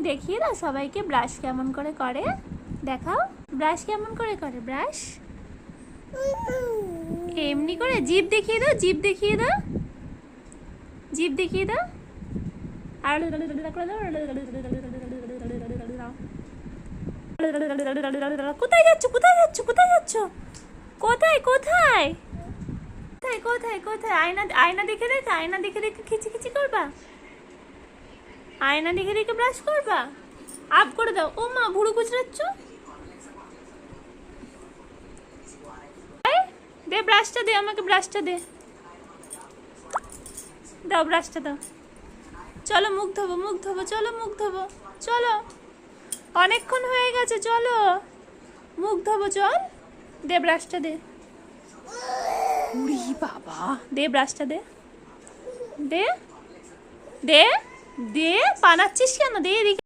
দেখিয়ে দাও সবাইকে ব্রাশ কেমন করে করে। দেখাও ব্রাশ কেমন করে করে। ব্রাশ এমনি করে। জিভ দেখিয়ে দাও, জিভ দেখিয়ে দাও, জিভ দেখিয়ে দাও। আর কোথায় যাচ্ছ, কোথায় যাচ্ছ, কোথায় যাচ্ছ, কোথায় কোথায় কোথায় কোথায় কোথায়? আয়না, আয়না দেখে দেখে, আয়না দেখে দেখে খিচিখিচি করবা? আয়না দেখে দেখে ব্রাশ করবা? আপ করে দাও। ও মা, ভুরু কুচড়াচ্ছ। দে ব্রাশটা, দে আমাকে ব্রাশটা দে। দাও ব্রাশটা দাও। চলো মুখ ধোবো, মুখ ধোবো, চলো মুখ ধোবো, চলো অনেকক্ষণ হয়ে গেছে, চলো মুখ ধোবো, চল। দে ব্রাশটা দে। উড়ি বাবা, দে ব্রাশটা দে, দে দে দে। বানাচ্ছিস কেন? দে এদিকে।